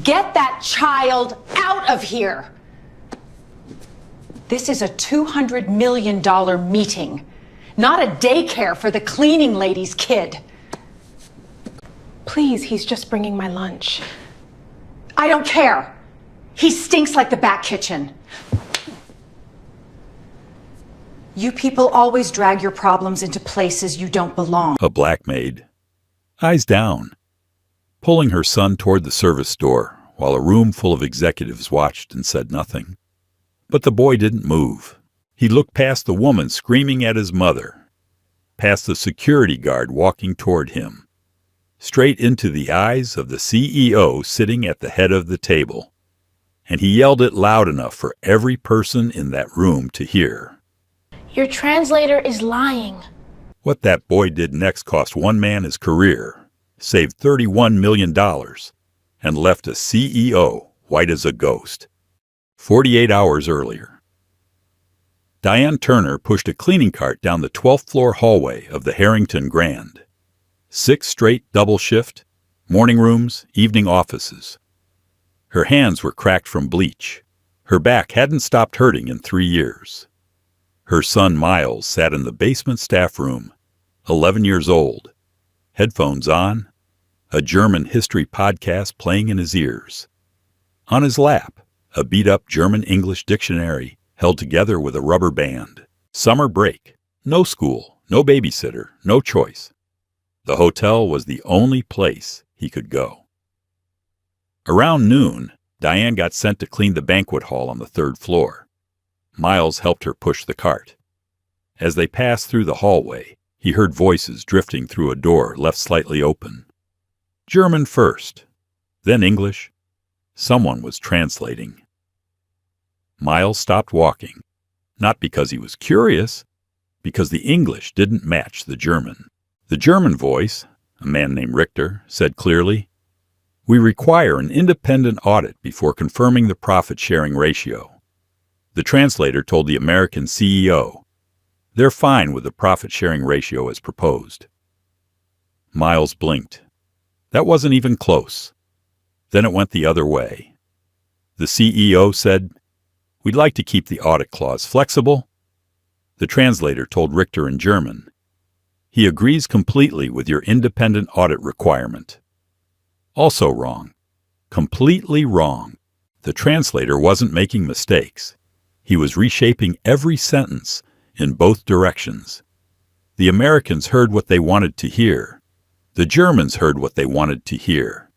Get that child out of here! This is a $200 million meeting, not a daycare for the cleaning lady's kid. Please, he's just bringing my lunch. I don't care. He stinks like the back kitchen. You people always drag your problems into places you don't belong. A black maid, eyes down, pulling her son toward the service door while a room full of executives watched and said nothing. But the boy didn't move. He looked past the woman screaming at his mother, past the security guard walking toward him, straight into the eyes of the CEO sitting at the head of the table. And he yelled it loud enough for every person in that room to hear. Your translator is lying. What that boy did next cost one man his career, saved $31 million, and left a CEO white as a ghost. 48 hours earlier. Diane Turner pushed a cleaning cart down the 12th floor hallway of the Harrington Grand. 6 straight double shift, morning rooms, evening offices. Her hands were cracked from bleach. Her back hadn't stopped hurting in 3 years. Her son Miles sat in the basement staff room, 11 years old, headphones on, a German history podcast playing in his ears. On his lap, a beat-up German-English dictionary held together with a rubber band. Summer break. No school, no babysitter, no choice. The hotel was the only place he could go. Around noon, Diane got sent to clean the banquet hall on the 3rd floor. Miles helped her push the cart. As they passed through the hallway, he heard voices drifting through a door left slightly open. German first, then English. Someone was translating. Miles stopped walking, not because he was curious, because the English didn't match the German. The German voice, a man named Richter, said clearly, "We require an independent audit before confirming the profit-sharing ratio." The translator told the American CEO, "They're fine with the profit-sharing ratio as proposed." Miles blinked. That wasn't even close. Then it went the other way. The CEO said, "We'd like to keep the audit clause flexible." The translator told Richter in German, "He agrees completely with your independent audit requirement." Also wrong. Completely wrong. The translator wasn't making mistakes. He was reshaping every sentence in both directions. The Americans heard what they wanted to hear. The Germans heard what they wanted to hear.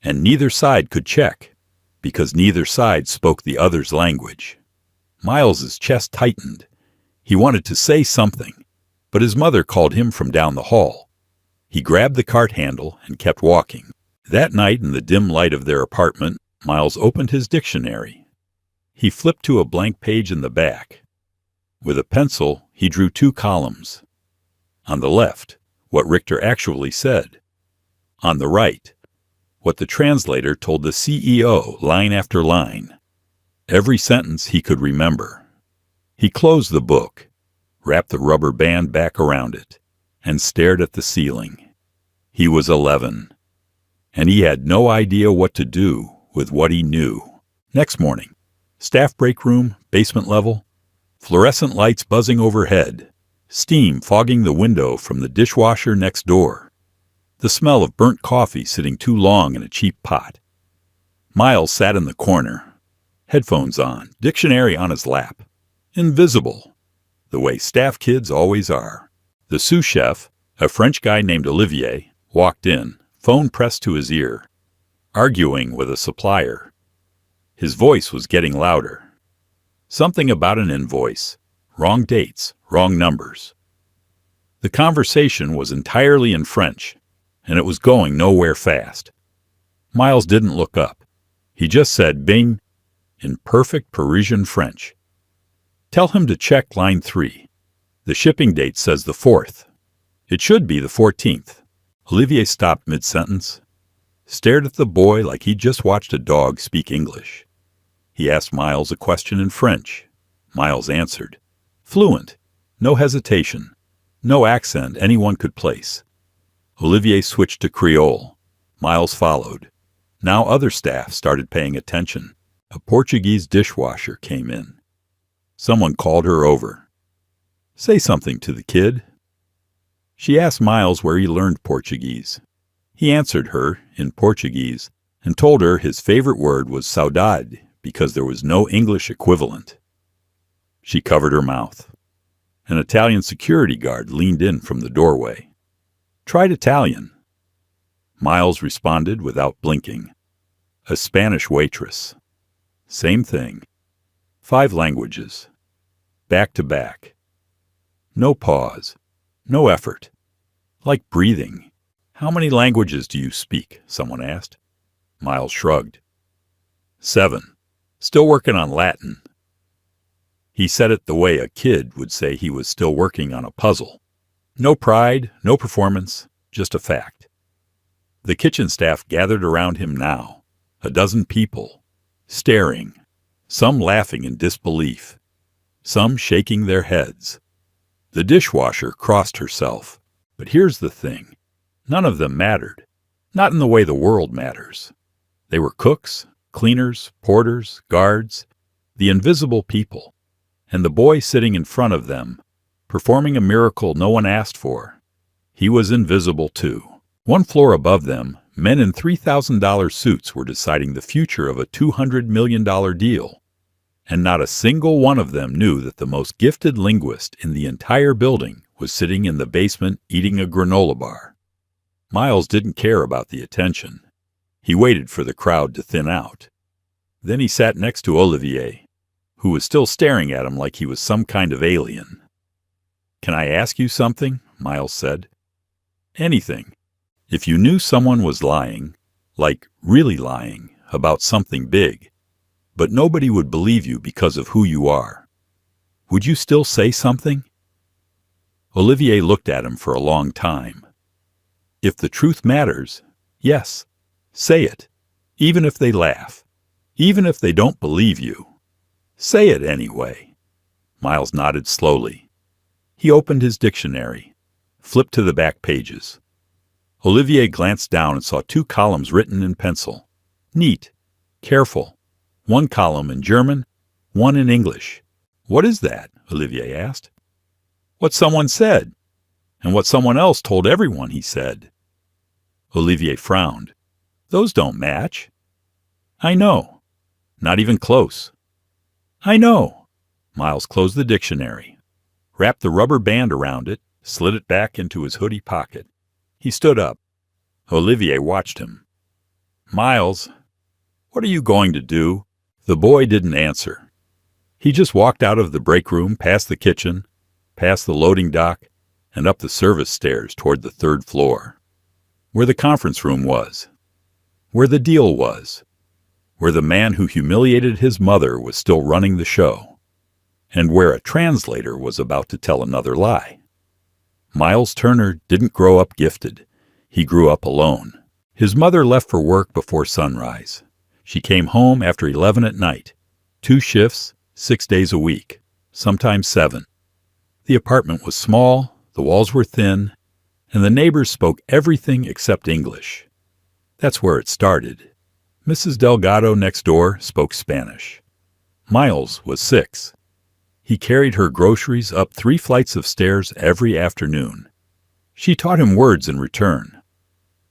And neither side could check, because neither side spoke the other's language. Miles's chest tightened. He wanted to say something, but his mother called him from down the hall. He grabbed the cart handle and kept walking. That night, in the dim light of their apartment, Miles opened his dictionary. He flipped to a blank page in the back. With a pencil, he drew 2 columns. On the left, what Richter actually said. On the right, what the translator told the CEO line after line. Every sentence he could remember. He closed the book, wrapped the rubber band back around it, and stared at the ceiling. He was 11, and he had no idea what to do with what he knew. Next morning, staff break room, basement level, fluorescent lights buzzing overhead, steam fogging the window from the dishwasher next door, the smell of burnt coffee sitting too long in a cheap pot. Miles sat in the corner, headphones on, dictionary on his lap, invisible, the way staff kids always are. The sous chef, a French guy named Olivier, walked in, phone pressed to his ear, arguing with a supplier. His voice was getting louder. Something about an invoice, wrong dates, wrong numbers. The conversation was entirely in French, and it was going nowhere fast. Miles didn't look up. He just said "Bing" in perfect Parisian French. "Tell him to check line 3. The shipping date says the 4th. It should be the 14th. Olivier stopped mid-sentence, stared at the boy like he'd just watched a dog speak English. He asked Miles a question in French. Miles answered. Fluent, no hesitation, no accent anyone could place. Olivier switched to Creole. Miles followed. Now other staff started paying attention. A Portuguese dishwasher came in. Someone called her over. "Say something to the kid." She asked Miles where he learned Portuguese. He answered her in Portuguese and told her his favorite word was saudade because there was no English equivalent. She covered her mouth. An Italian security guard leaned in from the doorway. "Tried Italian." Miles responded without blinking. A Spanish waitress. Same thing. 5 languages. Back to back. No pause. No effort. Like breathing. "How many languages do you speak?" someone asked. Miles shrugged. 7. Still working on Latin. He said it the way a kid would say he was still working on a puzzle. No pride, no performance, just a fact. The kitchen staff gathered around him now, a dozen people, staring, some laughing in disbelief, some shaking their heads. The dishwasher crossed herself. But here's the thing. None of them mattered, not in the way the world matters. They were cooks, cleaners, porters, guards, the invisible people, and the boy sitting in front of them, performing a miracle no one asked for. He was invisible too. One floor above them, men in $3,000 suits were deciding the future of a $200 million deal. And not a single one of them knew that the most gifted linguist in the entire building was sitting in the basement eating a granola bar. Miles didn't care about the attention. He waited for the crowd to thin out. Then he sat next to Olivier, who was still staring at him like he was some kind of alien. "Can I ask you something?" Miles said. "Anything. If you knew someone was lying, like really lying, about something big, but nobody would believe you because of who you are, would you still say something?" Olivier looked at him for a long time. "If the truth matters, yes, say it, even if they laugh, even if they don't believe you. Say it anyway." Miles nodded slowly. He opened his dictionary, flipped to the back pages. Olivier glanced down and saw 2 columns written in pencil. Neat, careful. 1 column in German, 1 in English. "What is that?" Olivier asked. "What someone said, and what someone else told everyone he said." Olivier frowned. "Those don't match." "I know. Not even close." "I know." Miles closed the dictionary, wrapped the rubber band around it, slid it back into his hoodie pocket. He stood up. Olivier watched him. "Miles, what are you going to do?" The boy didn't answer. He just walked out of the break room, past the kitchen, past the loading dock, and up the service stairs toward the 3rd floor, where the conference room was, where the deal was, where the man who humiliated his mother was still running the show, and where a translator was about to tell another lie. Miles Turner didn't grow up gifted. He grew up alone. His mother left for work before sunrise. She came home after 11 at night. 2 shifts, 6 days a week, sometimes 7. The apartment was small, the walls were thin, and the neighbors spoke everything except English. That's where it started. Mrs. Delgado next door spoke Spanish. Miles was 6. He carried her groceries up 3 flights of stairs every afternoon. She taught him words in return.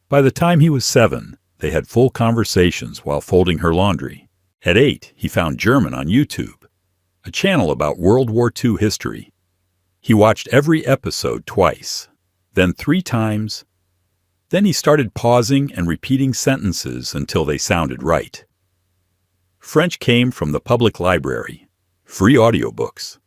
By the time he was 7, they had full conversations while folding her laundry. At 8, he found German on YouTube, a channel about World War II history. He watched every episode twice, then 3 times. Then he started pausing and repeating sentences until they sounded right. French came from the public library, free audiobooks.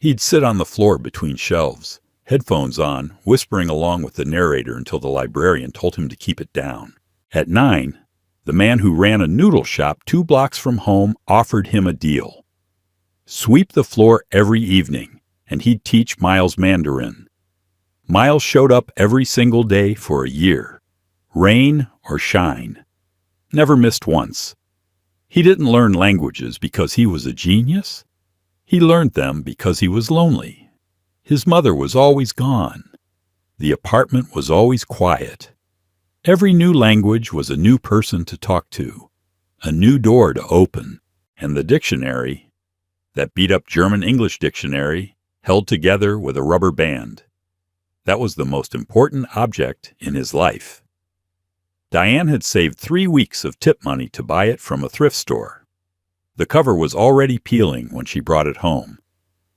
He'd sit on the floor between shelves, headphones on, whispering along with the narrator until the librarian told him to keep it down. At 9, the man who ran a noodle shop 2 blocks from home offered him a deal. Sweep the floor every evening, and he'd teach Miles Mandarin. Miles showed up every single day for a year, rain or shine. Never missed once. He didn't learn languages because he was a genius. He learned them because he was lonely. His mother was always gone. The apartment was always quiet. Every new language was a new person to talk to, a new door to open, and the dictionary, that beat-up German-English dictionary, held together with a rubber band. That was the most important object in his life. Diane had saved 3 weeks of tip money to buy it from a thrift store. The cover was already peeling when she brought it home.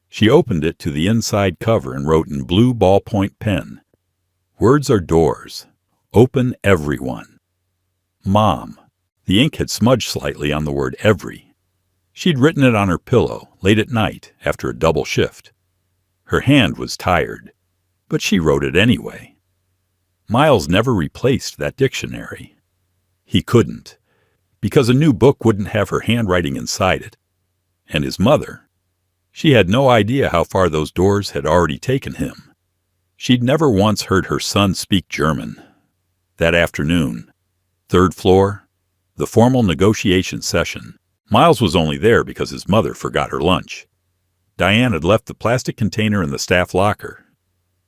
She opened it to the inside cover and wrote in blue ballpoint pen, "Words are doors. Open every one." Mom. The ink had smudged slightly on the word every. She'd written it on her pillow late at night after a double shift. Her hand was tired, but she wrote it anyway. Miles never replaced that dictionary. He couldn't, because a new book wouldn't have her handwriting inside it. And his mother, she had no idea how far those doors had already taken him. She'd never once heard her son speak German. That afternoon, 3rd floor, the formal negotiation session, Miles was only there because his mother forgot her lunch. Diane had left the plastic container in the staff locker.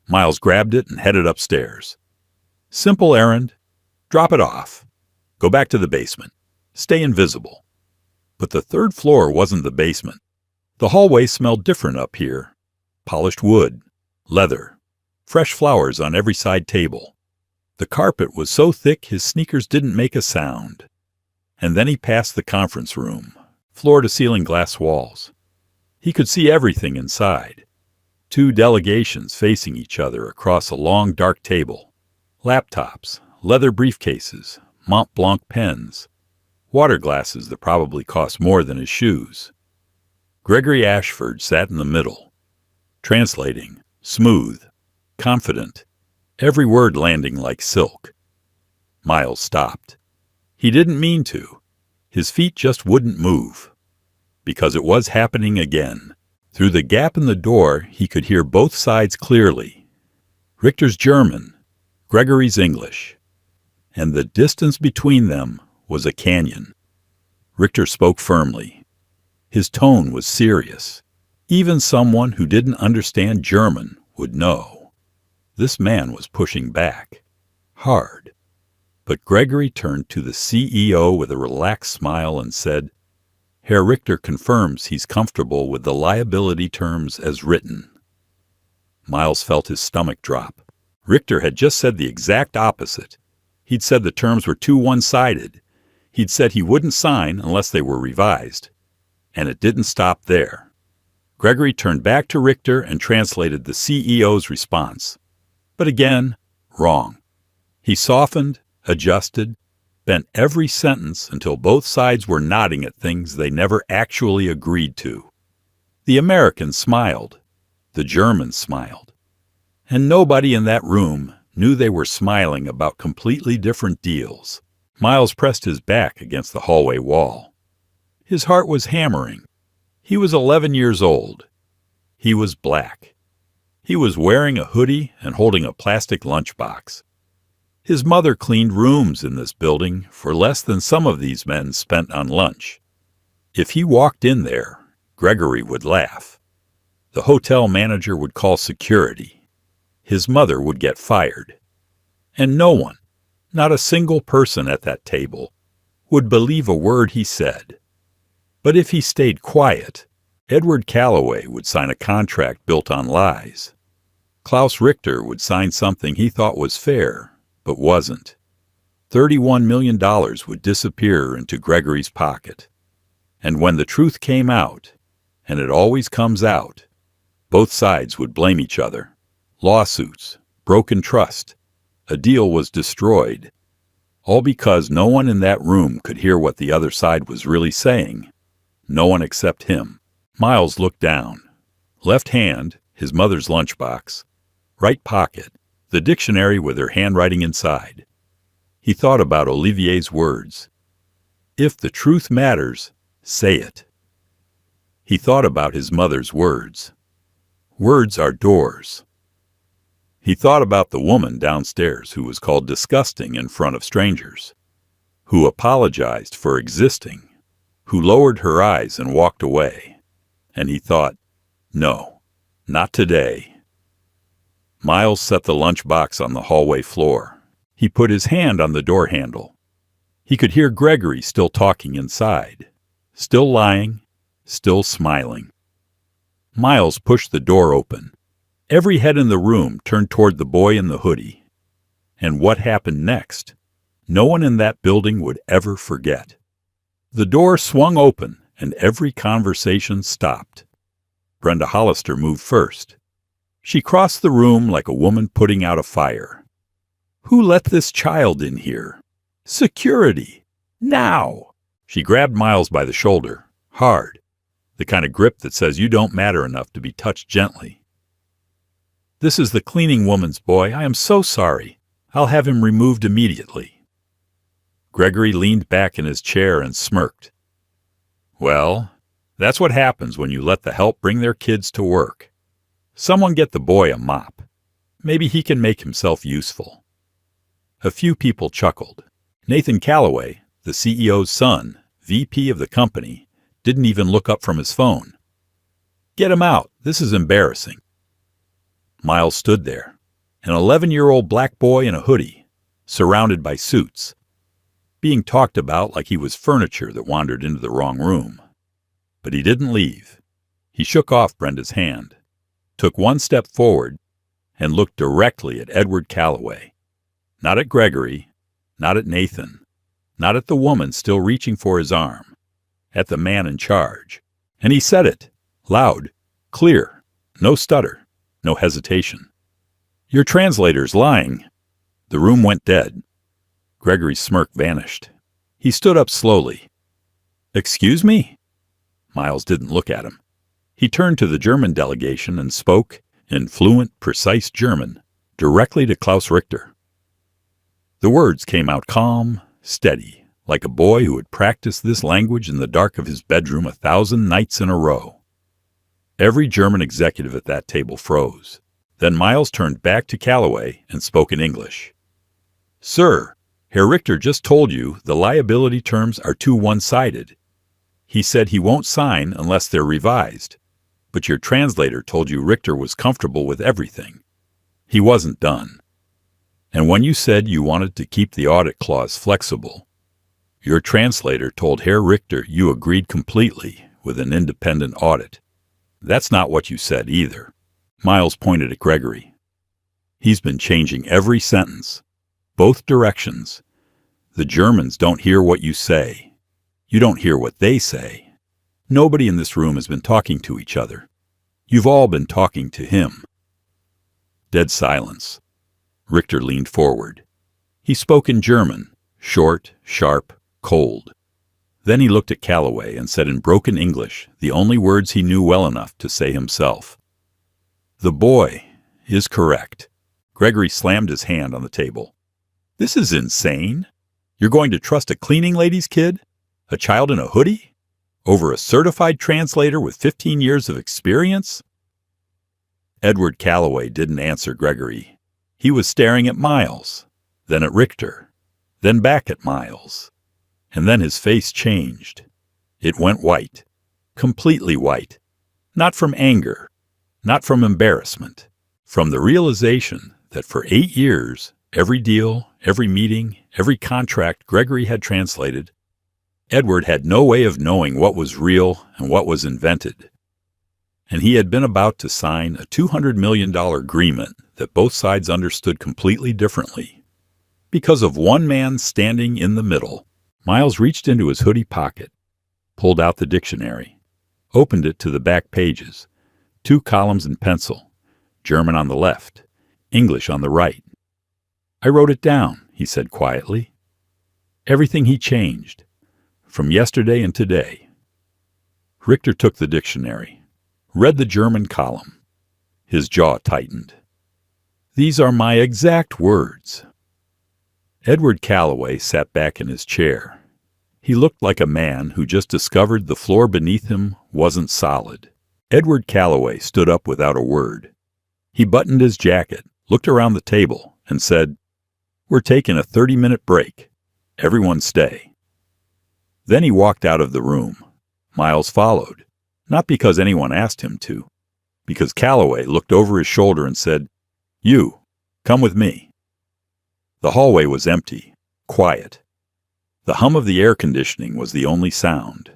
Miles grabbed it and headed upstairs. Simple errand. Drop it off. Go back to the basement. Stay invisible. But the 3rd floor wasn't the basement. The hallway smelled different up here. Polished wood, leather, fresh flowers on every side table. The carpet was so thick his sneakers didn't make a sound. And then he passed the conference room, floor-to-ceiling glass walls. He could see everything inside. 2 delegations facing each other across a long, dark table. Laptops, leather briefcases, Mont Blanc pens, water glasses that probably cost more than his shoes. Gregory Ashford sat in the middle, translating, smooth, confident, every word landing like silk. Miles stopped. He didn't mean to. His feet just wouldn't move. Because it was happening again. Through the gap in the door, he could hear both sides clearly. Richter's German, Gregory's English. And the distance between them was a canyon. Richter spoke firmly. His tone was serious. Even someone who didn't understand German would know. This man was pushing back. Hard. But Gregory turned to the CEO with a relaxed smile and said, "Herr Richter confirms he's comfortable with the liability terms as written." Miles felt his stomach drop. Richter had just said the exact opposite. He'd said the terms were too one-sided. He'd said he wouldn't sign unless they were revised. And it didn't stop there. Gregory turned back to Richter and translated the CEO's response. But again, wrong. He softened, adjusted, bent every sentence until both sides were nodding at things they never actually agreed to. The Americans smiled. The Germans smiled. And nobody in that room knew they were smiling about completely different deals. Miles pressed his back against the hallway wall. His heart was hammering. He was 11 years old. He was black. He was wearing a hoodie and holding a plastic lunchbox. His mother cleaned rooms in this building for less than some of these men spent on lunch. If he walked in there, Gregory would laugh. The hotel manager would call security. His mother would get fired. And no one, not a single person at that table, would believe a word he said. But if he stayed quiet, Edward Calloway would sign a contract built on lies. Klaus Richter would sign something he thought was fair, but wasn't. $31 million would disappear into Gregory's pocket. And when the truth came out, and it always comes out, both sides would blame each other. Lawsuits, broken trust, a deal was destroyed. All because no one in that room could hear what the other side was really saying. No one except him. Miles looked down. Left hand, his mother's lunchbox. Right pocket, the dictionary with her handwriting inside. He thought about Olivier's words. If the truth matters, say it. He thought about his mother's words. Words are doors. He thought about the woman downstairs who was called disgusting in front of strangers, who apologized for existing, who lowered her eyes and walked away. And he thought, no, not today. Miles set the lunchbox on the hallway floor. He put his hand on the door handle. He could hear Gregory still talking inside, still lying, still smiling. Miles pushed the door open. Every head in the room turned toward the boy in the hoodie. And what happened next, no one in that building would ever forget. The door swung open and every conversation stopped. Brenda Hollister moved first. She crossed the room like a woman putting out a fire. "Who let this child in here? Security! Now!" She grabbed Miles by the shoulder, hard, the kind of grip that says you don't matter enough to be touched gently. "This is the cleaning woman's boy. I am so sorry. I'll have him removed immediately." Gregory leaned back in his chair and smirked. "Well, that's what happens when you let the help bring their kids to work. Someone get the boy a mop. Maybe he can make himself useful." A few people chuckled. Nathan Calloway, the CEO's son, VP of the company, didn't even look up from his phone. "Get him out. This is embarrassing." Miles stood there, an 11-year-old black boy in a hoodie, surrounded by suits, being talked about like he was furniture that wandered into the wrong room. But he didn't leave. He shook off Brenda's hand, took one step forward, and looked directly at Edward Calloway. Not at Gregory, not at Nathan, not at the woman still reaching for his arm, at the man in charge. And he said it, loud, clear, no stutter, no hesitation. "Your translator's lying." The room went dead. Gregory's smirk vanished. He stood up slowly. "Excuse me?" Miles didn't look at him. He turned to the German delegation and spoke, in fluent, precise German, directly to Klaus Richter. The words came out calm, steady, like a boy who had practiced this language in the dark of his bedroom 1,000 nights in a row. Every German executive at that table froze. Then Miles turned back to Calloway and spoke in English. "Sir, Herr Richter just told you the liability terms are too one-sided. He said he won't sign unless they're revised. But your translator told you Richter was comfortable with everything. He wasn't done. And when you said you wanted to keep the audit clause flexible, your translator told Herr Richter you agreed completely with an independent audit. That's not what you said either." Miles pointed at Gregory. "He's been changing every sentence, both directions. The Germans don't hear what you say. You don't hear what they say. Nobody in this room has been talking to each other. You've all been talking to him." Dead silence. Richter leaned forward. He spoke in German, short, sharp, cold. Then he looked at Calloway and said in broken English the only words he knew well enough to say himself. "The boy is correct." Gregory slammed his hand on the table. "This is insane. You're going to trust a cleaning lady's kid? A child in a hoodie? Over a certified translator with 15 years of experience?" Edward Calloway didn't answer Gregory. He was staring at Miles, then at Richter, then back at Miles. And then his face changed. It went white, completely white. Not from anger, not from embarrassment, from the realization that for 8 years, every deal, every meeting, every contract Gregory had translated, Edward had no way of knowing what was real and what was invented. And he had been about to sign a $200 million agreement that both sides understood completely differently. Because of one man standing in the middle, Miles reached into his hoodie pocket, pulled out the dictionary, opened it to the back pages, 2 columns in pencil, German on the left, English on the right. "I wrote it down," he said quietly. "Everything he changed, from yesterday and today." Richter took the dictionary, read the German column. His jaw tightened. "These are my exact words." Edward Calloway sat back in his chair. He looked like a man who just discovered the floor beneath him wasn't solid. Edward Calloway stood up without a word. He buttoned his jacket, looked around the table, and said, "We're taking a 30-minute break. Everyone stay." Then he walked out of the room. Miles followed, not because anyone asked him to, because Calloway looked over his shoulder and said, "You, come with me." The hallway was empty, quiet. The hum of the air conditioning was the only sound.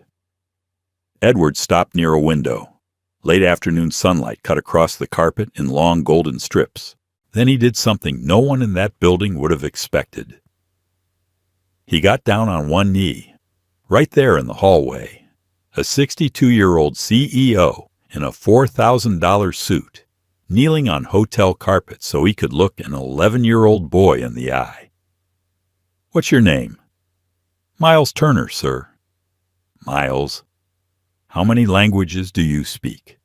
Edward stopped near a window. Late afternoon sunlight cut across the carpet in long golden strips. Then he did something no one in that building would have expected. He got down on one knee, right there in the hallway. A 62-year-old CEO in a $4,000 suit, kneeling on hotel carpet so he could look an 11-year-old boy in the eye. "What's your name?" "Miles Turner, sir." "Miles, how many languages do you speak?"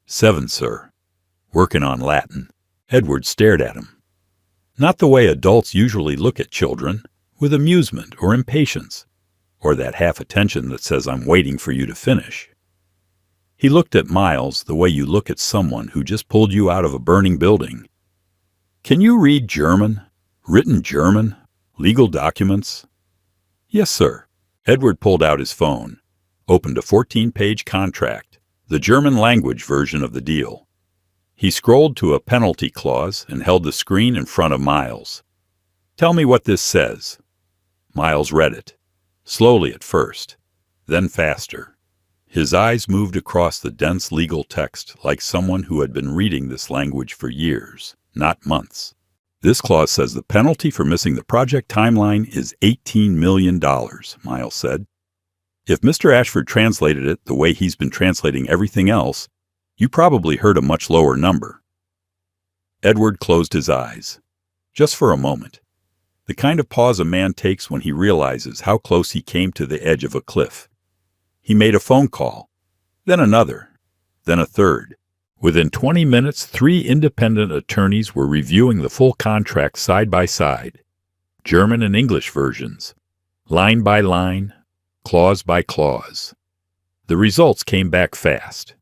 "7, sir." "Working on Latin." Edward stared at him. Not the way adults usually look at children, with amusement or impatience, or that half attention that says, "I'm waiting for you to finish." He looked at Miles the way you look at someone who just pulled you out of a burning building. "Can you read German? Written German? Legal documents?" "Yes, sir." Edward pulled out his phone, opened a 14-page contract, the German language version of the deal. He scrolled to a penalty clause and held the screen in front of Miles. "Tell me what this says." Miles read it, slowly at first, then faster. His eyes moved across the dense legal text like someone who had been reading this language for years, not months. "This clause says the penalty for missing the project timeline is $18 million, Miles said. "If Mr. Ashford translated it the way he's been translating everything else, you probably heard a much lower number." Edward closed his eyes, just for a moment. The kind of pause a man takes when he realizes how close he came to the edge of a cliff. He made a phone call, then another, then a third. Within 20 minutes, 3 independent attorneys were reviewing the full contract side by side, German and English versions, line by line, clause by clause. The results came back fast.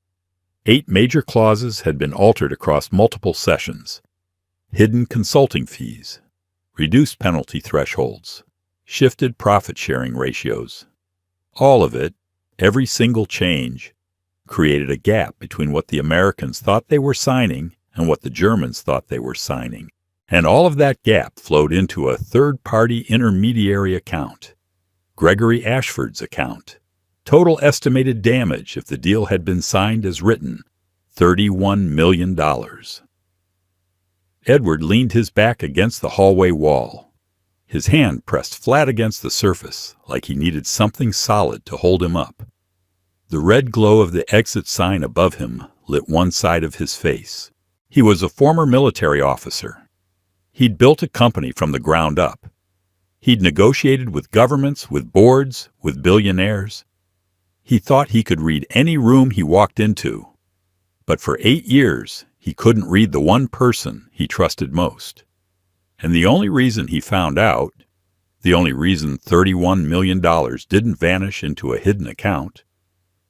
8 major clauses had been altered across multiple sessions. Hidden consulting fees, reduced penalty thresholds, shifted profit-sharing ratios. All of it, every single change, created a gap between what the Americans thought they were signing and what the Germans thought they were signing. And all of that gap flowed into a third-party intermediary account, Gregory Ashford's account. Total estimated damage if the deal had been signed as written, $31 million. Edward leaned his back against the hallway wall. His hand pressed flat against the surface, like he needed something solid to hold him up. The red glow of the exit sign above him lit one side of his face. He was a former military officer. He'd built a company from the ground up. He'd negotiated with governments, with boards, with billionaires. He thought he could read any room he walked into. But for 8 years, he couldn't read the one person he trusted most. And the only reason he found out, the only reason $31 million didn't vanish into a hidden account,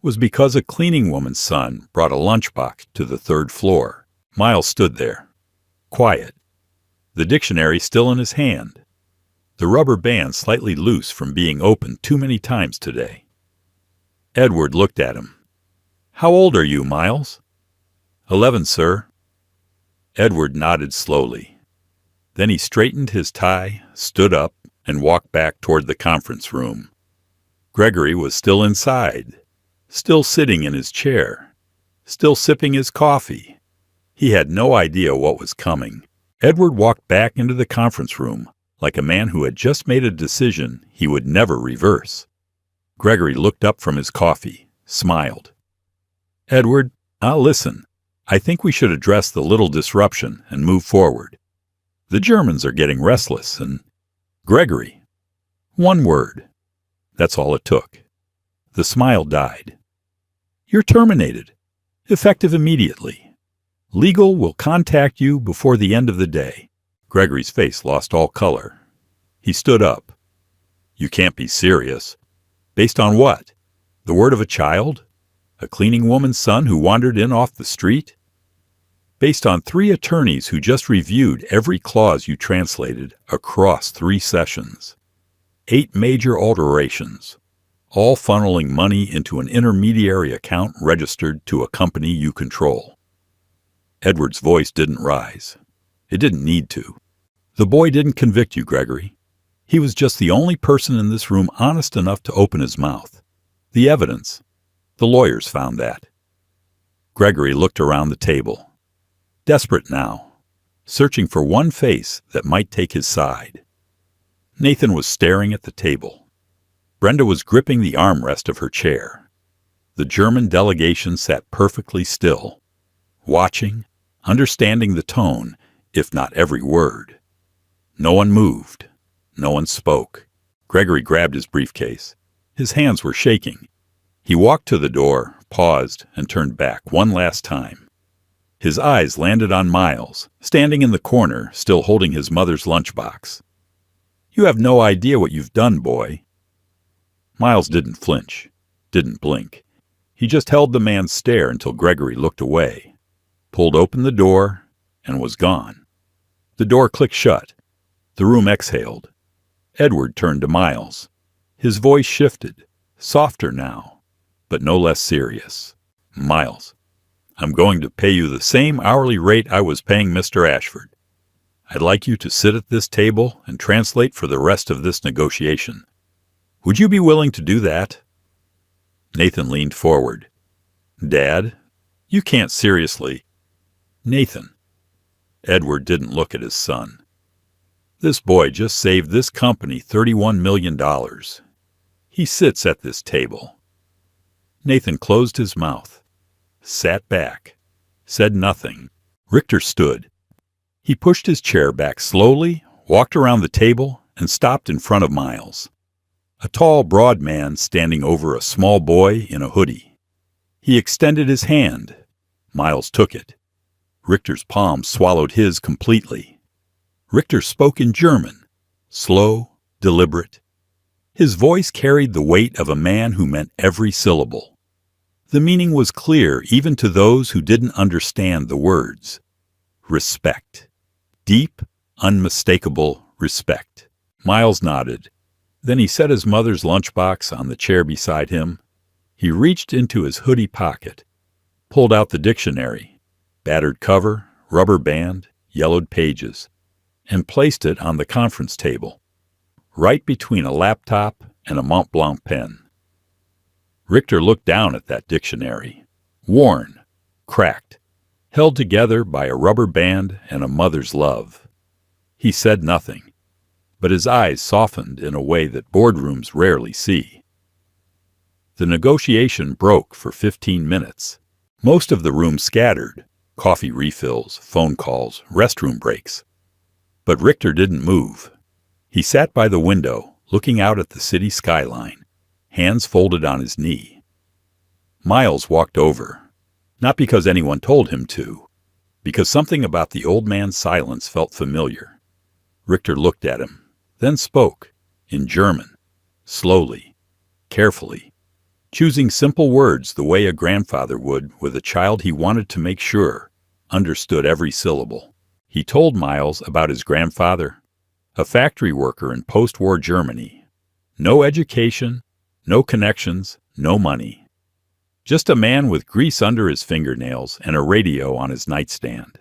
was because a cleaning woman's son brought a lunchbox to the 3rd floor. Miles stood there, quiet, the dictionary still in his hand, the rubber band slightly loose from being opened too many times today. Edward looked at him. "How old are you, Miles?" 11, sir." Edward nodded slowly. Then he straightened his tie, stood up, and walked back toward the conference room. Gregory was still inside, still sitting in his chair, still sipping his coffee. He had no idea what was coming. Edward walked back into the conference room like a man who had just made a decision he would never reverse. Gregory looked up from his coffee, smiled. "Edward, I'll listen. I think we should address the little disruption and move forward. The Germans are getting restless and—" "Gregory." "One word." That's all it took. The smile died. "You're terminated. Effective immediately. Legal will contact you before the end of the day." Gregory's face lost all color. He stood up. "You can't be serious. Based on what? The word of a child? A cleaning woman's son who wandered in off the street? Based on 3 attorneys who just reviewed every clause you translated across 3 sessions. 8 major alterations, all funneling money into an intermediary account registered to a company you control." Edward's voice didn't rise. It didn't need to. The boy didn't convict you, Gregory. He was just the only person in this room honest enough to open his mouth. The evidence. The lawyers found that. Gregory looked around the table, desperate now, searching for one face that might take his side. Nathan was staring at the table. Brenda was gripping the armrest of her chair. The German delegation sat perfectly still, watching, understanding the tone, if not every word. No one moved. No one spoke. Gregory grabbed his briefcase. His hands were shaking. He walked to the door, paused, and turned back one last time. His eyes landed on Miles, standing in the corner, still holding his mother's lunchbox. "You have no idea what you've done, boy." Miles didn't flinch, didn't blink. He just held the man's stare until Gregory looked away, pulled open the door, and was gone. The door clicked shut. The room exhaled. Edward turned to Miles. His voice shifted, softer now, but no less serious. "Miles, I'm going to pay you the same hourly rate I was paying Mr. Ashford. I'd like you to sit at this table and translate for the rest of this negotiation. Would you be willing to do that?" Nathan leaned forward. "Dad, you can't seriously—" "Nathan." Edward didn't look at his son. "This boy just saved this company $31 million. He sits at this table." Nathan closed his mouth, sat back, said nothing. Richter stood. He pushed his chair back slowly, walked around the table, and stopped in front of Miles. A tall, broad man standing over a small boy in a hoodie. He extended his hand. Miles took it. Richter's palm swallowed his completely. Richter spoke in German, slow, deliberate. His voice carried the weight of a man who meant every syllable. The meaning was clear even to those who didn't understand the words. Respect. Deep, unmistakable respect. Miles nodded. Then he set his mother's lunchbox on the chair beside him. He reached into his hoodie pocket, pulled out the dictionary, battered cover, rubber band, yellowed pages, and placed it on the conference table, right between a laptop and a Mont Blanc pen. Richter looked down at that dictionary, worn, cracked, held together by a rubber band and a mother's love. He said nothing, but his eyes softened in a way that boardrooms rarely see. The negotiation broke for 15 minutes. Most of the room scattered, coffee refills, phone calls, restroom breaks. But Richter didn't move. He sat by the window, looking out at the city skyline, hands folded on his knee. Miles walked over, not because anyone told him to, because something about the old man's silence felt familiar. Richter looked at him, then spoke, in German, slowly, carefully, choosing simple words the way a grandfather would with a child he wanted to make sure understood every syllable. He told Miles about his grandfather, a factory worker in post-war Germany. No education, no connections, no money. Just a man with grease under his fingernails and a radio on his nightstand.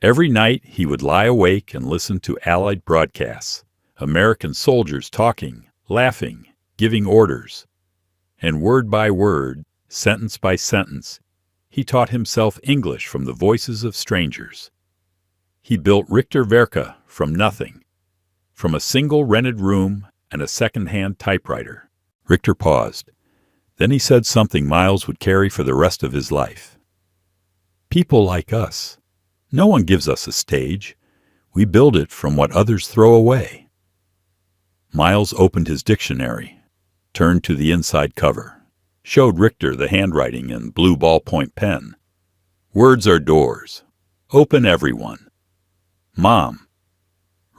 Every night he would lie awake and listen to Allied broadcasts, American soldiers talking, laughing, giving orders. And word by word, sentence by sentence, he taught himself English from the voices of strangers. He built Richter Werke from nothing, from a single rented room and a second-hand typewriter. Richter paused. Then he said something Miles would carry for the rest of his life. "People like us. No one gives us a stage. We build it from what others throw away." Miles opened his dictionary, turned to the inside cover, showed Richter the handwriting in blue ballpoint pen. "Words are doors. Open everyone. Mom."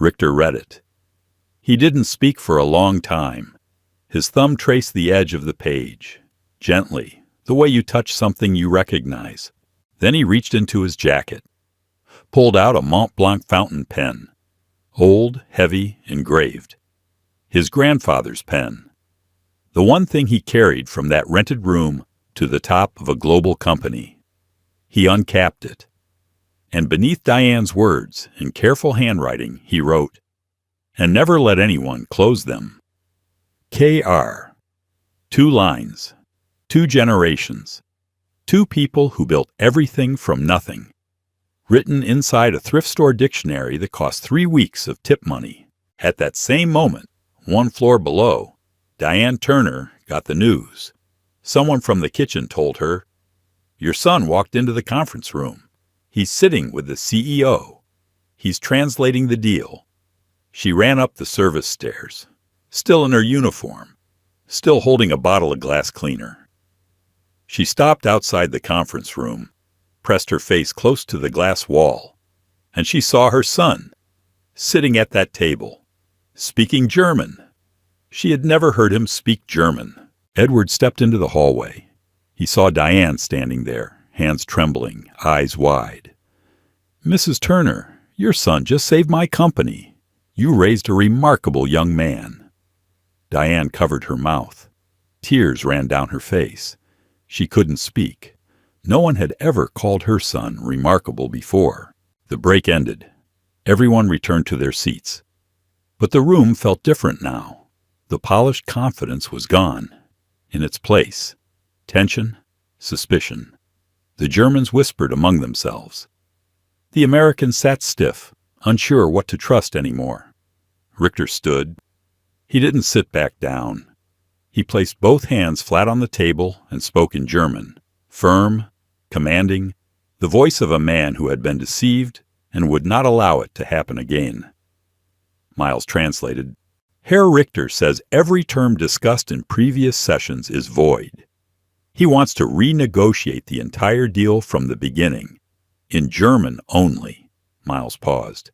Richter read it. He didn't speak for a long time. His thumb traced the edge of the page, gently, the way you touch something you recognize. Then he reached into his jacket, pulled out a Mont Blanc fountain pen, old, heavy, engraved. His grandfather's pen. The one thing he carried from that rented room to the top of a global company. He uncapped it. And beneath Diane's words, in careful handwriting, he wrote, "And never let anyone close them. K.R. 2 lines, 2 generations, 2 people who built everything from nothing." Written inside a thrift store dictionary that cost 3 weeks of tip money. At that same moment, 1 floor below, Diane Turner got the news. Someone from the kitchen told her, "Your son walked into the conference room. He's sitting with the CEO. He's translating the deal." She ran up the service stairs, still in her uniform, still holding a bottle of glass cleaner. She stopped outside the conference room, pressed her face close to the glass wall, and she saw her son, sitting at that table, speaking German. She had never heard him speak German. Edward stepped into the hallway. He saw Diane standing there, hands trembling, eyes wide. "Mrs. Turner, your son just saved my company. You raised a remarkable young man." Diane covered her mouth. Tears ran down her face. She couldn't speak. No one had ever called her son remarkable before. The break ended. Everyone returned to their seats. But the room felt different now. The polished confidence was gone. In its place, tension, suspicion. The Germans whispered among themselves. The Americans sat stiff, unsure what to trust anymore. Richter stood. He didn't sit back down. He placed both hands flat on the table and spoke in German, firm, commanding, the voice of a man who had been deceived and would not allow it to happen again. Miles translated, "Herr Richter says every term discussed in previous sessions is void. He wants to renegotiate the entire deal from the beginning, in German only." Miles paused.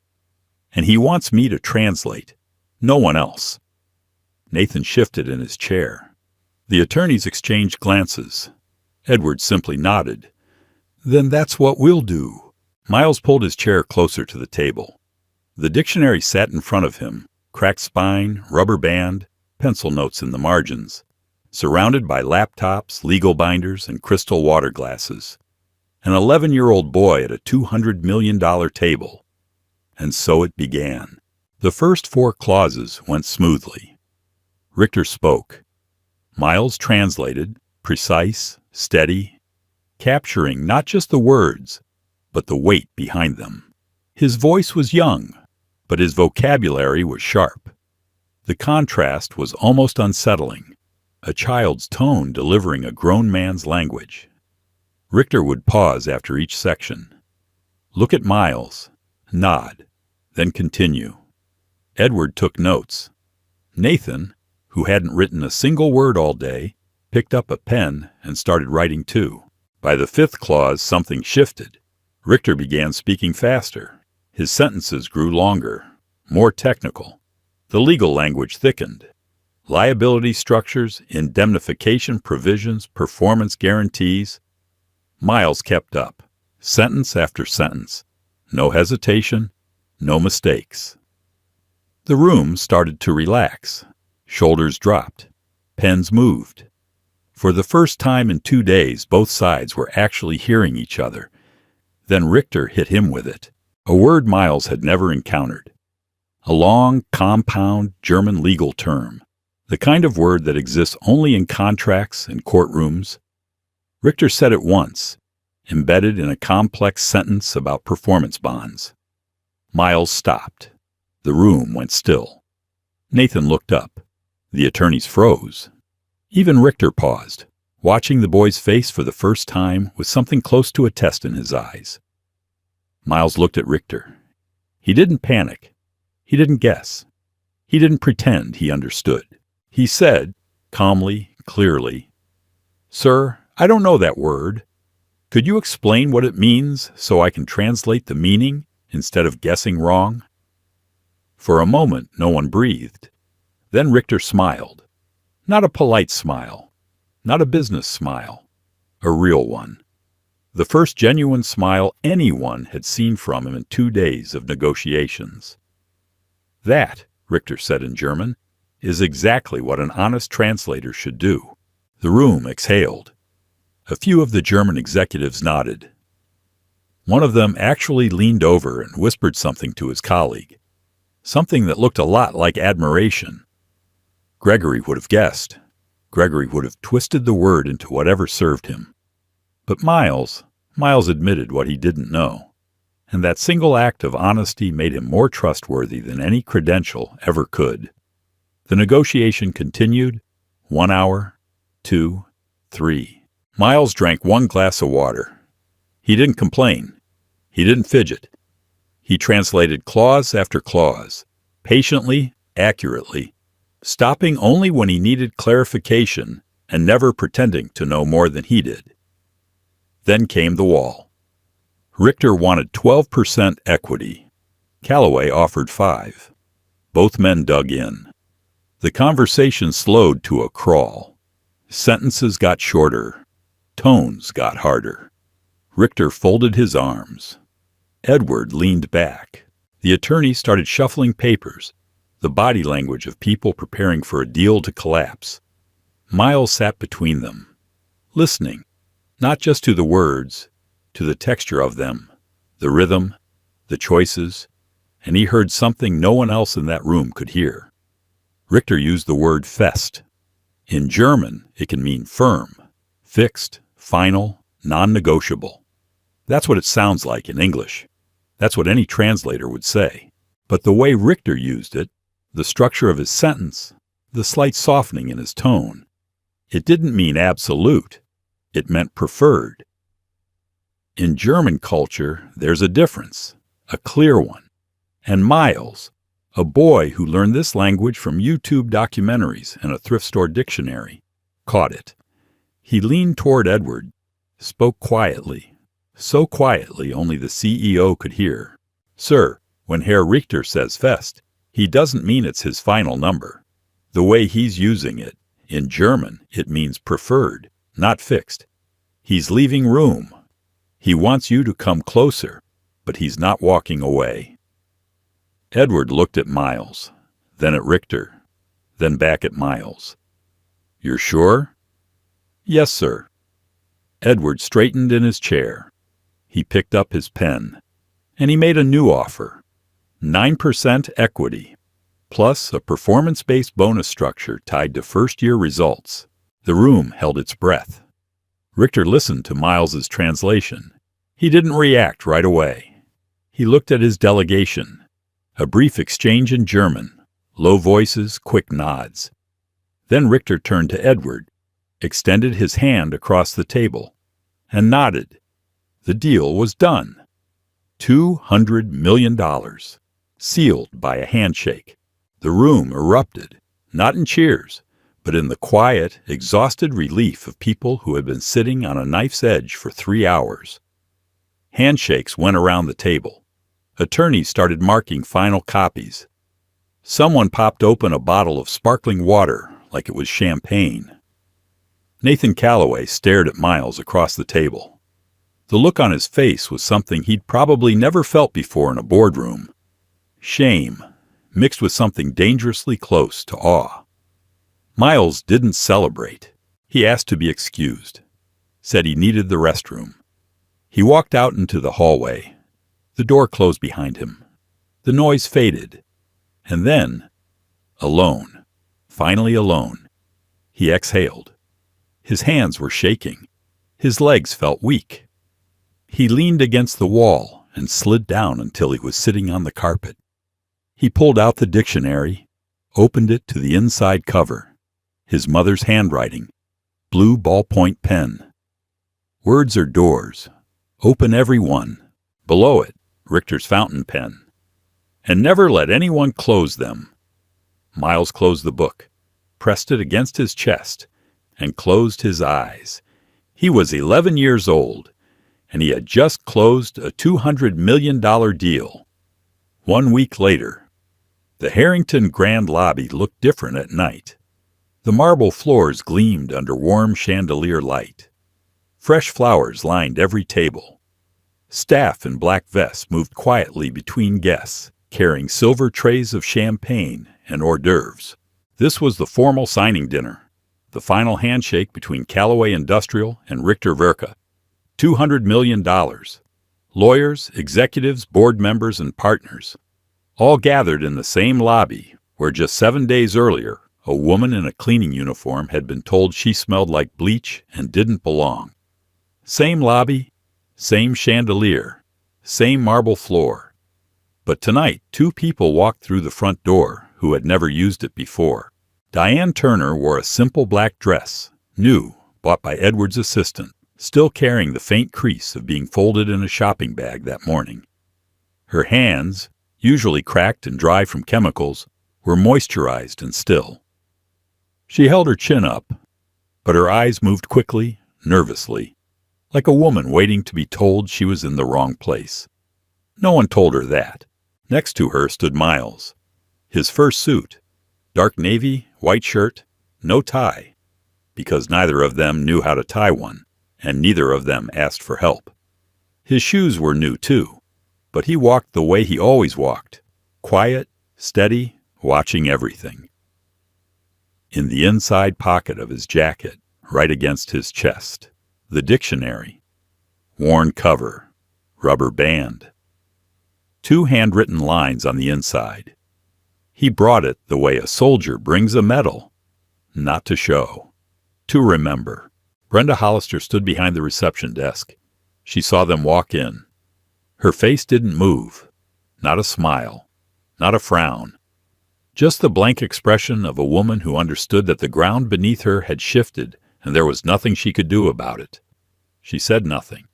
"And he wants me to translate, no one else." Nathan shifted in his chair. The attorneys exchanged glances. Edward simply nodded. "Then that's what we'll do." Miles pulled his chair closer to the table. The dictionary sat in front of him, cracked spine, rubber band, pencil notes in the margins, surrounded by laptops, legal binders, and crystal water glasses. An 11-year-old boy at a $200 million table. And so it began. The first 4 clauses went smoothly. Richter spoke. Miles translated, precise, steady, capturing not just the words, but the weight behind them. His voice was young, but his vocabulary was sharp. The contrast was almost unsettling, a child's tone delivering a grown man's language. Richter would pause after each section, look at Miles, nod, then continue. Edward took notes. Nathan, who hadn't written a single word all day, picked up a pen and started writing too. By the 5th clause, something shifted. Richter began speaking faster. His sentences grew longer, more technical. The legal language thickened. Liability structures, indemnification provisions, performance guarantees. Miles kept up, sentence after sentence. No hesitation, no mistakes. The room started to relax. Shoulders dropped. Pens moved. For the first time in 2 days, both sides were actually hearing each other. Then Richter hit him with it, a word Miles had never encountered. A long, compound German legal term, the kind of word that exists only in contracts and courtrooms. Richter said it once, embedded in a complex sentence about performance bonds. Miles stopped. The room went still. Nathan looked up. The attorneys froze. Even Richter paused, watching the boy's face for the first time with something close to a test in his eyes. Miles looked at Richter. He didn't panic. He didn't guess. He didn't pretend he understood. He said, calmly, clearly, "Sir, I don't know that word. Could you explain what it means so I can translate the meaning instead of guessing wrong?" For a moment, no one breathed. Then Richter smiled. Not a polite smile, not a business smile, a real one. The first genuine smile anyone had seen from him in 2 days of negotiations. "That," Richter said in German, "is exactly what an honest translator should do." The room exhaled. A few of the German executives nodded. One of them actually leaned over and whispered something to his colleague, something that looked a lot like admiration. Gregory would have guessed. Gregory would have twisted the word into whatever served him. But Miles admitted what he didn't know, and that single act of honesty made him more trustworthy than any credential ever could. The negotiation continued. 1 hour, 2, 3. Miles drank 1 glass of water. He didn't complain. He didn't fidget. He translated clause after clause, patiently, accurately, stopping only when he needed clarification and never pretending to know more than he did. Then came the wall. Richter wanted 12% equity. Calloway offered 5. Both men dug in. The conversation slowed to a crawl. Sentences got shorter. Tones got harder. Richter folded his arms. Edward leaned back. The attorney started shuffling papers, the body language of people preparing for a deal to collapse. Miles sat between them, listening, not just to the words, to the texture of them, the rhythm, the choices, and he heard something no one else in that room could hear. Richter used the word fest. In German, it can mean firm, fixed, final, non-negotiable. That's what it sounds like in English. That's what any translator would say. But the way Richter used it, the structure of his sentence, the slight softening in his tone, it didn't mean absolute. It meant preferred. In German culture, there's a difference, a clear one. And Miles, a boy who learned this language from YouTube documentaries and a thrift store dictionary, caught it. He leaned toward Edward, spoke quietly, so quietly only the CEO could hear. Sir, when Herr Richter says fest, he doesn't mean it's his final number. The way he's using it, in German, it means preferred, not fixed. He's leaving room. He wants you to come closer, but he's not walking away. Edward looked at Miles, then at Richter, then back at Miles. You're sure? Yes, sir. Edward straightened in his chair. He picked up his pen, and he made a new offer. 9% equity, plus a performance-based bonus structure tied to first-year results. The room held its breath. Richter listened to Miles's translation. He didn't react right away. He looked at his delegation. A brief exchange in German, low voices, quick nods. Then Richter turned to Edward, extended his hand across the table, and nodded. The deal was done. $200 million, sealed by a handshake. The room erupted, not in cheers, but in the quiet, exhausted relief of people who had been sitting on a knife's edge for 3 hours. Handshakes went around the table. Attorneys started marking final copies. Someone popped open a bottle of sparkling water like it was champagne. Nathan Calloway stared at Miles across the table. The look on his face was something he'd probably never felt before in a boardroom. Shame, mixed with something dangerously close to awe. Miles didn't celebrate. He asked to be excused, said he needed the restroom. He walked out into the hallway. The door closed behind him. The noise faded. And then, alone, finally alone, he exhaled. His hands were shaking. His legs felt weak. He leaned against the wall and slid down until he was sitting on the carpet. He pulled out the dictionary, opened it to the inside cover. His mother's handwriting, blue ballpoint pen. Words are doors. Open every one. Below it, Richter's fountain pen. And never let anyone close them. Miles closed the book, pressed it against his chest, and closed his eyes. He was 11 years old, and he had just closed a $200 million deal. 1 week later, the Harrington Grand Lobby looked different at night. The marble floors gleamed under warm chandelier light. Fresh flowers lined every table. Staff in black vests moved quietly between guests, carrying silver trays of champagne and hors d'oeuvres. This was the formal signing dinner, the final handshake between Calloway Industrial and Richter Verka. $200 million, Lawyers, executives, board members, and partners, all gathered in the same lobby where just 7 days earlier, a woman in a cleaning uniform had been told she smelled like bleach and didn't belong. Same lobby, same chandelier, same marble floor. But tonight, two people walked through the front door who had never used it before. Diane Turner wore a simple black dress, new, bought by Edward's assistant, still carrying the faint crease of being folded in a shopping bag that morning. Her hands, usually cracked and dry from chemicals, were moisturized and still. She held her chin up, but her eyes moved quickly, nervously, like a woman waiting to be told she was in the wrong place. No one told her that. Next to her stood Miles. His first suit, dark navy, white shirt, no tie, because neither of them knew how to tie one, and neither of them asked for help. His shoes were new too, but he walked the way he always walked, quiet, steady, watching everything. In the inside pocket of his jacket, right against his chest, the dictionary, worn cover, rubber band, 2 handwritten lines on the inside. He brought it the way a soldier brings a medal, not to show, to remember. Brenda Hollister stood behind the reception desk. She saw them walk in. Her face didn't move, not a smile, not a frown, just the blank expression of a woman who understood that the ground beneath her had shifted and there was nothing she could do about it. She said nothing.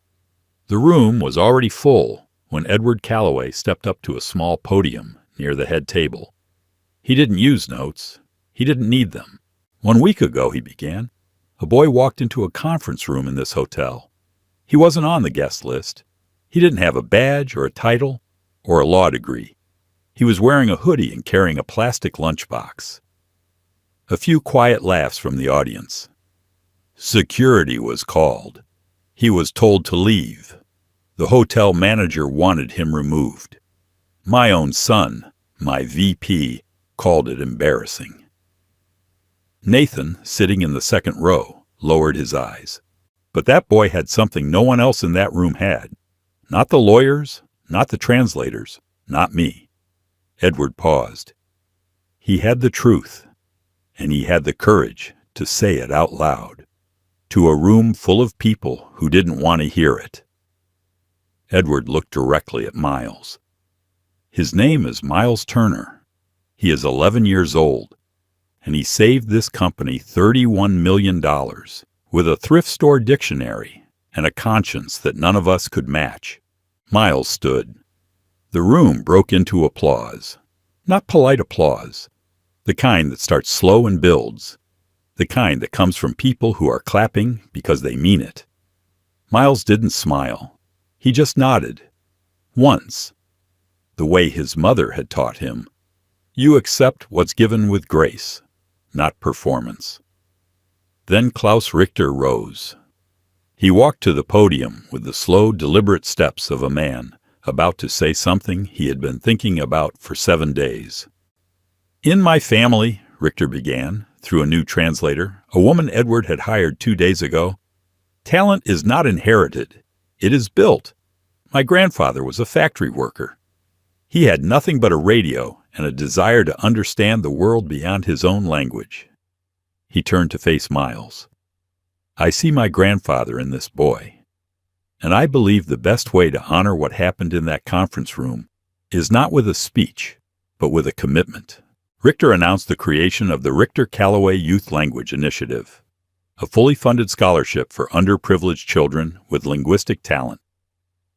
The room was already full when Edward Calloway stepped up to a small podium near the head table. He didn't use notes. He didn't need them. 1 week ago, he began, a boy walked into a conference room in this hotel. He wasn't on the guest list. He didn't have a badge or a title or a law degree. He was wearing a hoodie and carrying a plastic lunchbox. A few quiet laughs from the audience. Security was called. He was told to leave. The hotel manager wanted him removed. My own son, my VP, called it embarrassing. Nathan, sitting in the second row, lowered his eyes. But that boy had something no one else in that room had. Not the lawyers, not the translators, not me. Edward paused. He had the truth, and he had the courage to say it out loud, to a room full of people who didn't want to hear it. Edward looked directly at Miles. His name is Miles Turner. He is 11 years old, and he saved this company $31 million with a thrift store dictionary and a conscience that none of us could match. Miles stood. The room broke into applause. Not polite applause, the kind that starts slow and builds, the kind that comes from people who are clapping because they mean it. Miles didn't smile. He just nodded. Once, the way his mother had taught him. You accept what's given with grace, not performance. Then Klaus Richter rose. He walked to the podium with the slow, deliberate steps of a man about to say something he had been thinking about for 7 days. In my family, Richter began, through a new translator, a woman Edward had hired 2 days ago, talent is not inherited. It is built. My grandfather was a factory worker. He had nothing but a radio and a desire to understand the world beyond his own language. He turned to face Miles. I see my grandfather in this boy. And I believe the best way to honor what happened in that conference room is not with a speech, but with a commitment. Richter announced the creation of the Richter Calloway Youth Language Initiative, a fully funded scholarship for underprivileged children with linguistic talent,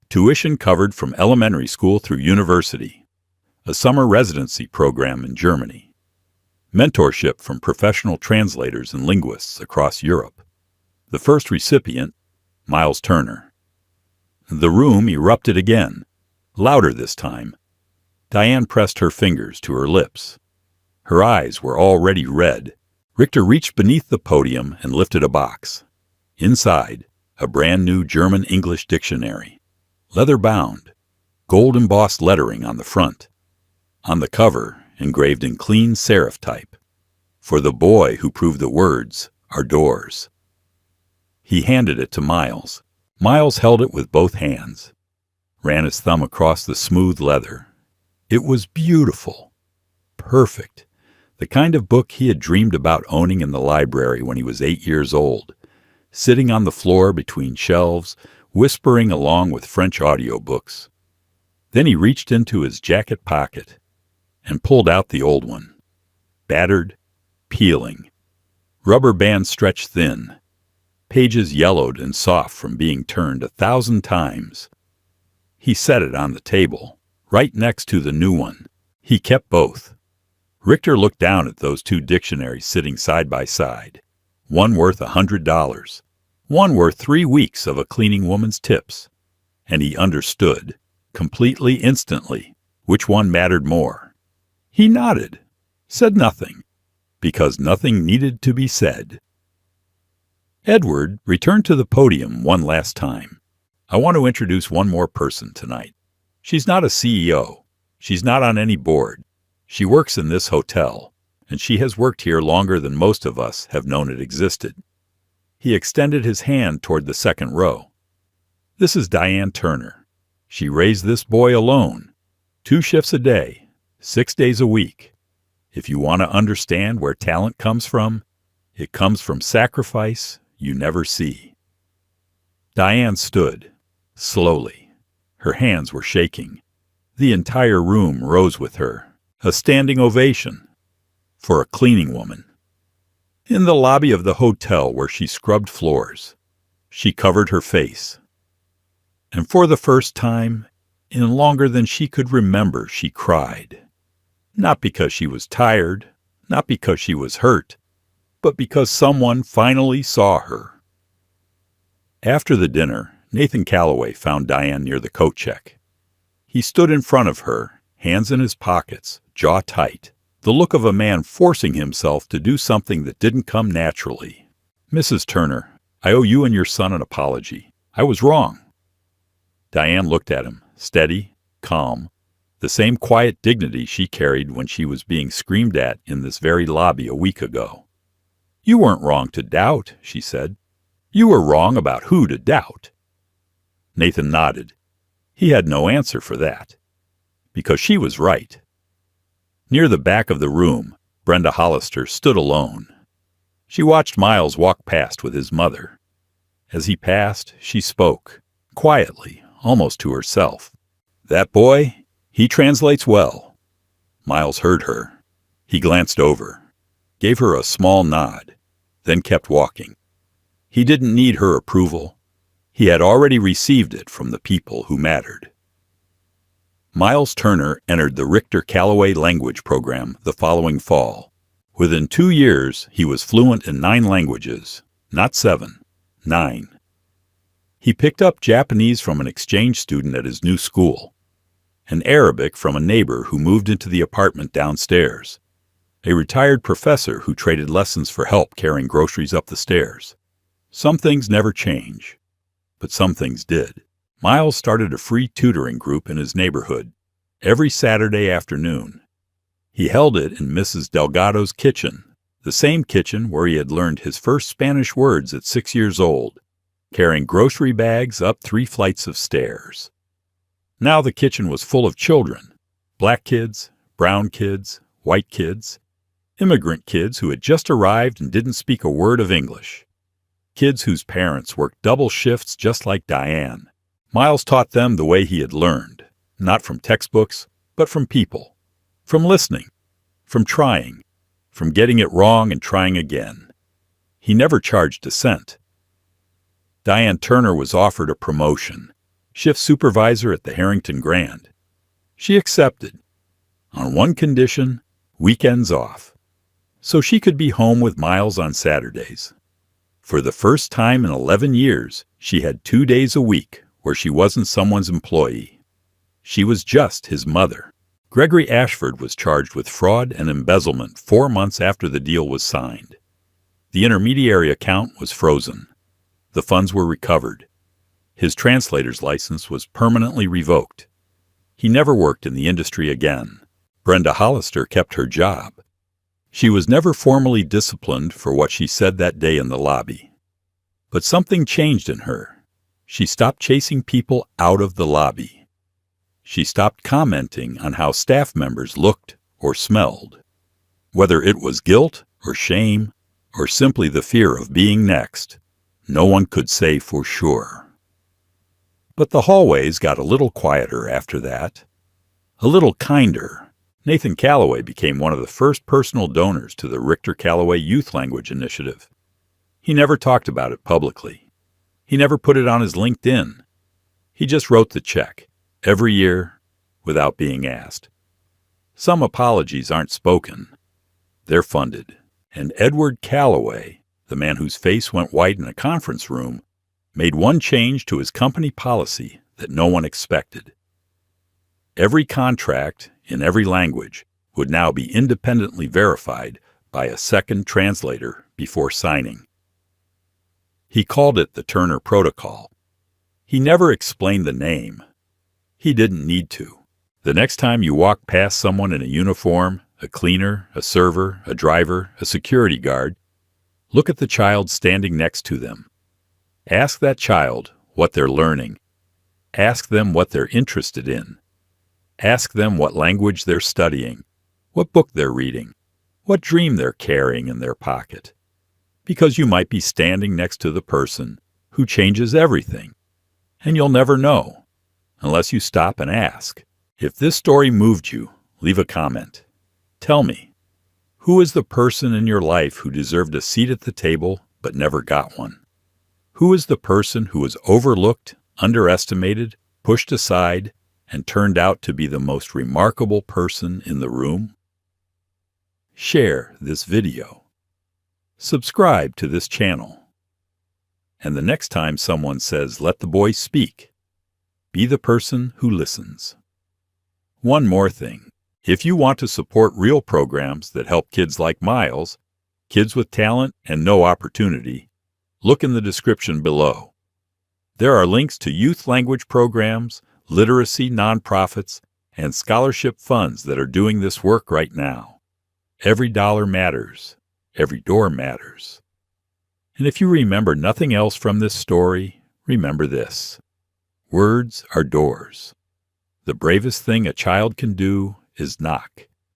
tuition covered from elementary school through university, a summer residency program in Germany, mentorship from professional translators and linguists across Europe. The first recipient, Miles Turner. The room erupted again, louder this time. Diane pressed her fingers to her lips. Her eyes were already red. Richter reached beneath the podium and lifted a box. Inside, a brand new German-English dictionary. Leather-bound, gold-embossed lettering on the front. On the cover, engraved in clean serif type. For the boy who proved the words are doors. He handed it to Miles. Miles held it with both hands. ran his thumb across the smooth leather. It was beautiful. Perfect. The kind of book he had dreamed about owning in the library when he was 8 years old, sitting on the floor between shelves, whispering along with French audiobooks. Then he reached into his jacket pocket and pulled out the old one. Battered, peeling. Rubber band stretched thin. Pages yellowed and soft from being turned 1,000 times. He set it on the table, right next to the new one. He kept both. Richter looked down at those two dictionaries sitting side by side. One worth $100. One worth 3 weeks of a cleaning woman's tips. And he understood, completely instantly, which one mattered more. He nodded, said nothing, because nothing needed to be said. Edward returned to the podium one last time. I want to introduce one more person tonight. She's not a CEO. She's not on any board. She works in this hotel, and she has worked here longer than most of us have known it existed. He extended his hand toward the second row. This is Diane Turner. She raised this boy alone, 2 shifts a day, 6 days a week. If you want to understand where talent comes from, it comes from sacrifice you never see. Diane stood, slowly. Her hands were shaking. The entire room rose with her. A standing ovation for a cleaning woman. In the lobby of the hotel where she scrubbed floors, she covered her face. And for the first time, in longer than she could remember, she cried. Not because she was tired, not because she was hurt, but because someone finally saw her. After the dinner, Nathan Calloway found Diane near the coat check. He stood in front of her, hands in his pockets, jaw tight, the look of a man forcing himself to do something that didn't come naturally. Mrs. Turner, I owe you and your son an apology. I was wrong. Diane looked at him, steady, calm, the same quiet dignity she carried when she was being screamed at in this very lobby a week ago. You weren't wrong to doubt, she said. You were wrong about who to doubt. Nathan nodded. He had no answer for that. Because she was right. Near the back of the room, Brenda Hollister stood alone. She watched Miles walk past with his mother. As he passed, she spoke, quietly, almost to herself. That boy, he translates well. Miles heard her. He glanced over, gave her a small nod, then kept walking. He didn't need her approval. He had already received it from the people who mattered. Miles Turner entered the Richter Calloway language program the following fall. Within 2 years, he was fluent in 9 languages, not 7, 9. He picked up Japanese from an exchange student at his new school, and Arabic from a neighbor who moved into the apartment downstairs, a retired professor who traded lessons for help carrying groceries up the stairs. Some things never change, but some things did. Miles started a free tutoring group in his neighborhood every Saturday afternoon. He held it in Mrs. Delgado's kitchen, the same kitchen where he had learned his first Spanish words at 6 years old, carrying grocery bags up 3 flights of stairs. Now the kitchen was full of children, black kids, brown kids, white kids, immigrant kids who had just arrived and didn't speak a word of English, kids whose parents worked double shifts just like Diane. Miles taught them the way he had learned, not from textbooks, but from people, from listening, from trying, from getting it wrong and trying again. He never charged a cent. Diane Turner was offered a promotion, shift supervisor at the Harrington Grand. She accepted, on one condition, weekends off, so she could be home with Miles on Saturdays. For the first time in 11 years, she had 2 days a week where she wasn't someone's employee. She was just his mother. Gregory Ashford was charged with fraud and embezzlement 4 months after the deal was signed. The intermediary account was frozen. The funds were recovered. His translator's license was permanently revoked. He never worked in the industry again. Brenda Hollister kept her job. She was never formally disciplined for what she said that day in the lobby. But something changed in her. She stopped chasing people out of the lobby. She stopped commenting on how staff members looked or smelled. Whether it was guilt or shame or simply the fear of being next, no one could say for sure. But the hallways got a little quieter after that, a little kinder. Nathan Calloway became one of the first personal donors to the Richter Calloway Youth Language Initiative. He never talked about it publicly. He never put it on his LinkedIn. He just wrote the check every year without being asked. Some apologies aren't spoken. They're funded. And Edward Calloway, the man whose face went white in a conference room, made one change to his company policy that no one expected. Every contract in every language would now be independently verified by a second translator before signing. He called it the Turner Protocol. He never explained the name. He didn't need to. The next time you walk past someone in a uniform, a cleaner, a server, a driver, a security guard, look at the child standing next to them. Ask that child what they're learning. Ask them what they're interested in. Ask them what language they're studying, what book they're reading, what dream they're carrying in their pocket. Because you might be standing next to the person who changes everything, and you'll never know unless you stop and ask. If this story moved you, leave a comment. Tell me, who is the person in your life who deserved a seat at the table but never got one? Who is the person who was overlooked, underestimated, pushed aside, and turned out to be the most remarkable person in the room? Share this video. Subscribe to this channel. And the next time someone says, "Let the boy speak," be the person who listens. One more thing. If you want to support real programs that help kids like Miles, kids with talent and no opportunity, look in the description below. There are links to youth language programs, literacy nonprofits, and scholarship funds that are doing this work right now. Every dollar matters. Every door matters. And if you remember nothing else from this story, remember this. Words are doors. The bravest thing a child can do is knock.